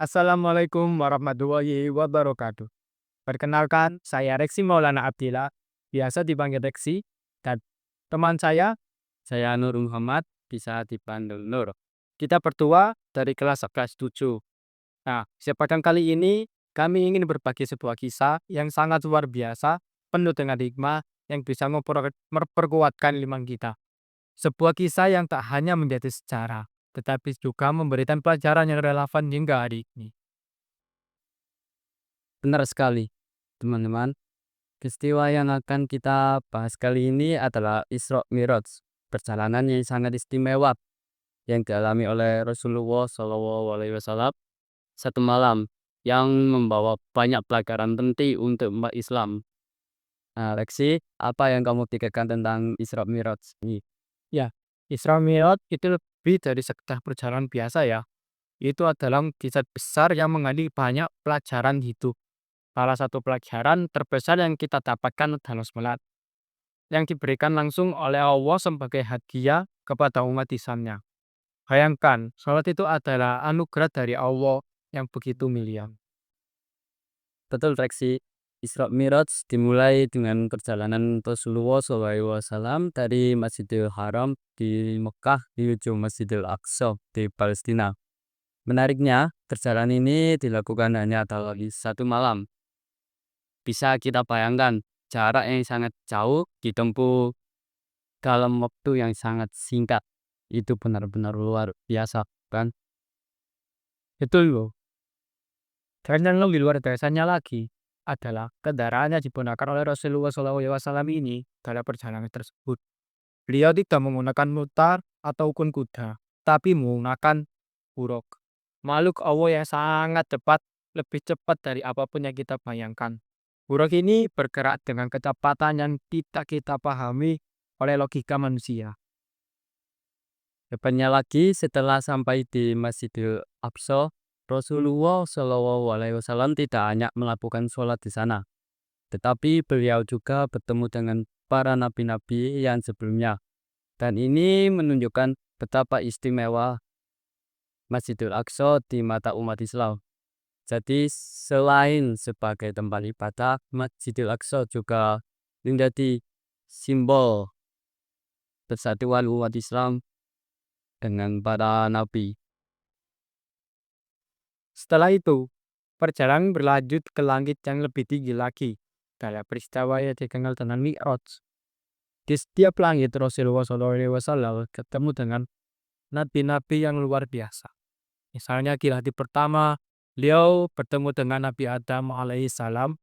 Assalamualaikum warahmatullahi wabarakatuh. Perkenalkan, saya Reksi Maulana Abdillah, biasa dipanggil Reksi, dan teman saya Nur Muhammad, bisa dipanggil Nur. Kita berdua dari kelas 7. Nah, kesempatan kali ini kami ingin berbagi sebuah kisah yang sangat luar biasa, penuh dengan hikmah yang bisa memperkuatkan iman kita. Sebuah kisah yang tak hanya menjadi sejarah, tetapi juga memberikan pelajaran yang relevan hingga hari ini. Benar sekali, teman-teman. Peristiwa yang akan kita bahas kali ini adalah Isra Mi'raj, perjalanan yang sangat istimewa yang dialami oleh Rasulullah SAW satu malam yang membawa banyak pelajaran penting untuk umat Islam. Nah, Lexi, apa yang kamu pikirkan tentang Isra Mi'raj ini? Ya, Isra Mi'raj itu lebih dari sekedar perjalanan biasa ya. Itu adalah kisah besar yang mengandung banyak pelajaran hidup. Salah satu pelajaran terbesar yang kita dapatkan adalah sholat, yang diberikan langsung oleh Allah sebagai hadiah kepada umat Islamnya. Bayangkan, sholat itu adalah anugerah dari Allah yang begitu mulia. Betul, Reksi. Isra Mi'raj dimulai dengan perjalanan Rasulullah SAW dari Masjidil Haram di Mekah menuju Masjidil Aqsa di Palestina. Menariknya, perjalanan ini dilakukan hanya dalam satu malam. Bisa kita bayangkan, jarak yang sangat jauh ditempuh dalam waktu yang sangat singkat. Itu benar-benar luar biasa, kan? Betul loh. Dan yang lebih luar biasanya lagi adalah kendaraan yang digunakan oleh Rasulullah SAW ini dalam perjalanan tersebut. Beliau tidak menggunakan mutar ataupun kuda, tapi menggunakan buruk. Makhluk Allah yang sangat cepat, lebih cepat dari apapun yang kita bayangkan. Buruk ini bergerak dengan kecepatan yang tidak kita pahami oleh logika manusia. Depannya lagi, setelah sampai di Masjidil Aqsa, Rasulullah SAW tidak hanya melakukan sholat di sana, tetapi beliau juga bertemu dengan para nabi-nabi yang sebelumnya. Dan ini menunjukkan betapa istimewa Masjidil Aqsa di mata umat Islam. Jadi selain sebagai tempat ibadah, Masjidil Aqsa juga menjadi simbol persatuan umat Islam dengan para nabi. Setelah itu, perjalanan berlanjut ke langit yang lebih tinggi lagi. Dalam peristiwa yang dikenal dengan Mi'raj. Di setiap langit Rasulullah SAW ketemu dengan nabi-nabi yang luar biasa. Misalnya di langit pertama, beliau bertemu dengan Nabi Adam alaihissalam.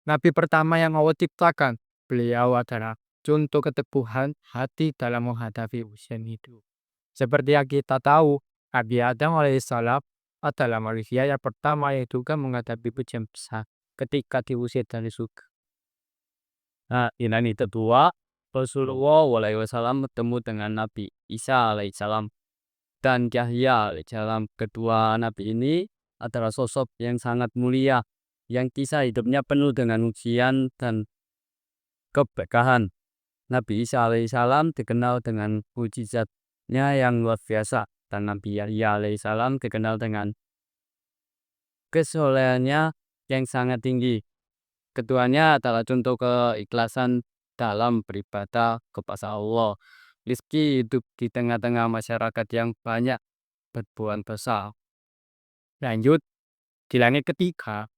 Nabi pertama yang Allah ciptakan. Beliau adalah contoh keteguhan hati dalam menghadapi ujian hidup. Seperti yang kita tahu, Nabi Adam alaihissalam adalah manusia yang pertama yang juga menghadapi ujian besar ketika diusir dari surga. Nah, ini kedua, Rasulullah SAW bertemu dengan Nabi Isa alaihissalam dan Yahya alaihissalam. Kedua nabi ini adalah sosok yang sangat mulia, yang kisah hidupnya penuh dengan ujian dan keberkahan. Nabi Isa alaihissalam dikenal dengan mukjizatnya yang luar biasa, dan Nabi Yahya alaihissalam dikenal dengan kesolehannya yang sangat tinggi. Keduanya adalah contoh keikhlasan dalam beribadah kepada Allah. Rizki hidup di tengah-tengah masyarakat yang banyak berbuat besar. Lanjut, di langit ketiga,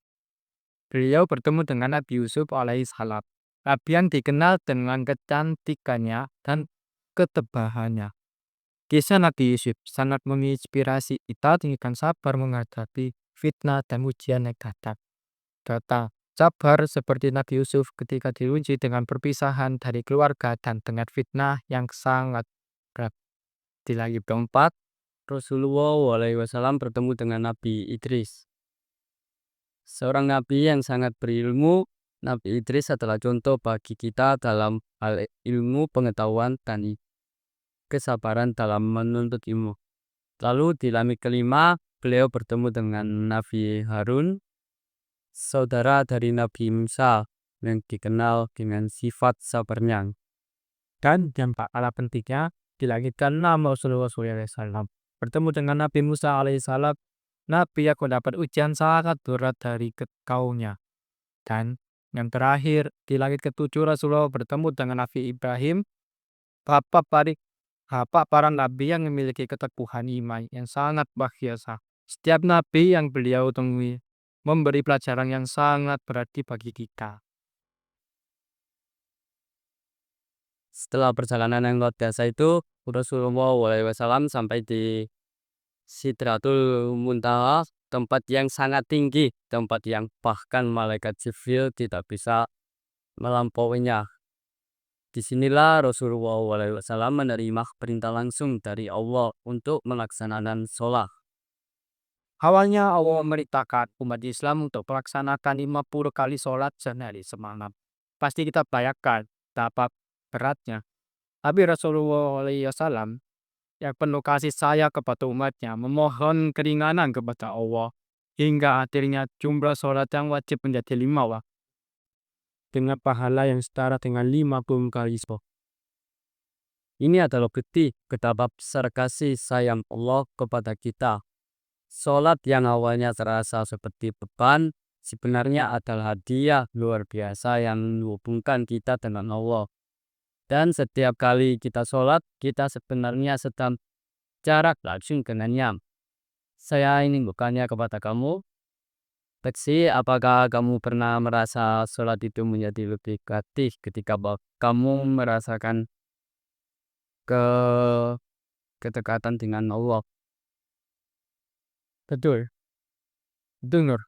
beliau bertemu dengan Nabi Yusuf alaihissalam. Nabi yang dikenal dengan kecantikannya dan ketebahannya. Kisah Nabi Yusuf sangat menginspirasi kita dengan sabar menghadapi fitnah dan ujian yang datang. Sabar seperti Nabi Yusuf ketika diuji dengan perpisahan dari keluarga dan dengan fitnah yang sangat berat. Di langit keempat, Rasulullah SAW bertemu dengan Nabi Idris. Seorang nabi yang sangat berilmu. Nabi Idris adalah contoh bagi kita dalam hal ilmu, pengetahuan, dan kesabaran dalam menuntut ilmu. Lalu di langit kelima, beliau bertemu dengan Nabi Harun, saudara dari Nabi Musa, yang dikenal dengan sifat sabarnya. Dan yang tak kalah pentingnya, di langit ke-6 Rasulullah SAW bertemu dengan Nabi Musa alaihissalam Nabi Yakub dapat ujian sangat berat dari kaumnya. Dan yang terakhir, di langit ketujuh Rasulullah bertemu dengan Nabi Ibrahim, bapak para, bapak para nabi yang memiliki keteguhan iman yang sangat luar biasa. Setiap nabi yang beliau temui memberi pelajaran yang sangat berarti bagi kita. Setelah perjalanan yang luar biasa itu, Rasulullah SAW sampai di Sidratul Muntaha, tempat yang sangat tinggi, tempat yang bahkan malaikat Jibril tidak bisa melampauinya. Disinilah Rasulullah SAW menerima perintah langsung dari Allah untuk melaksanakan sholat. Awalnya Allah memerintahkan umat Islam untuk melaksanakan 50 kali sholat sehari semalam. Pasti kita bayangkan betapa beratnya. Tapi Rasulullah SAW yang penuh kasih sayang kepada umatnya memohon keringanan kepada Allah. Hingga akhirnya jumlah sholat yang wajib menjadi 5 waktu. Dengan pahala yang setara dengan 50 kali sholat. Ini adalah bukti betapa besar kasih sayang Allah kepada kita. Sholat yang awalnya terasa seperti beban, sebenarnya adalah hadiah luar biasa yang menghubungkan kita dengan Allah. Dan setiap kali kita sholat, kita sebenarnya sedang jarak langsung dengannya. Saya ingin bertanya kepada kamu, Beksi, apakah kamu pernah merasa sholat itu menjadi lebih gratis ketika kamu merasakan ke kedekatan dengan Allah? Betul, betul Nur.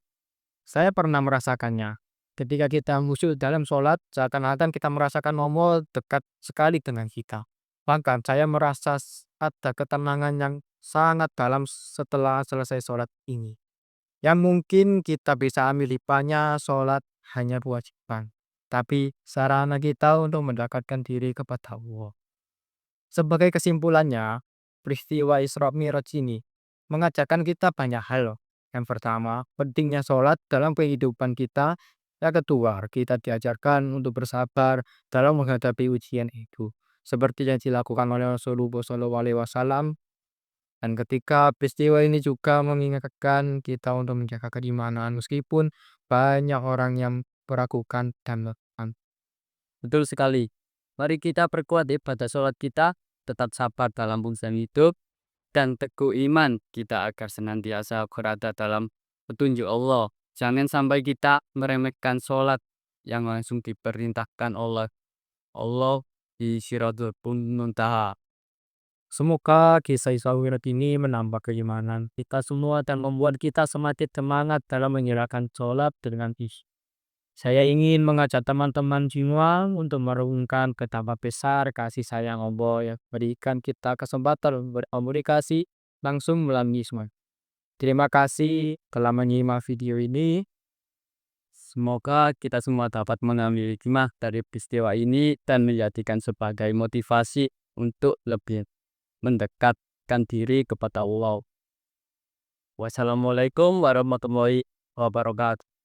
Saya pernah merasakannya. Ketika kita khusyuk dalam sholat, seakan-akan kita merasakan Allah dekat sekali dengan kita. Bahkan saya merasa ada ketenangan yang sangat dalam setelah selesai sholat ini. Yang mungkin kita bisa ambil hikmahnya, sholat hanya kewajiban. Tapi sarana kita untuk mendekatkan diri kepada Allah. Sebagai kesimpulannya, peristiwa Isra Mi'raj ini mengajarkan kita banyak hal loh. Yang pertama, pentingnya sholat dalam kehidupan kita. Yang kedua, kita diajarkan untuk bersabar dalam menghadapi ujian itu. Seperti yang dilakukan oleh Rasulullah SAW. Dan ketika peristiwa ini juga mengingatkan kita untuk menjaga keimanan meskipun banyak orang yang meragukan dan menekan. Betul sekali. Mari kita perkuat ibadah sholat kita, tetap sabar dalam urusan hidup, dan teguh iman kita agar senantiasa berada dalam petunjuk Allah. Jangan sampai kita meremehkan sholat yang langsung diperintahkan oleh Allah di Siratul Muntaha. Semoga kisah Isra Mi'raj ini menambah keimanan kita semua dan membuat kita semakin semangat dalam menjalankan sholat dengan ikhlas. Saya ingin mengajak teman-teman semua untuk merenungkan betapa besar kasih sayang Allah yang berikan kita kesempatan berkomunikasi langsung melalui semua. Terima kasih telah menyimak video ini. Semoga kita semua dapat mengambil hikmah dari peristiwa ini dan menjadikan sebagai motivasi untuk lebih mendekatkan diri kepada Allah. Wassalamualaikum warahmatullahi wabarakatuh.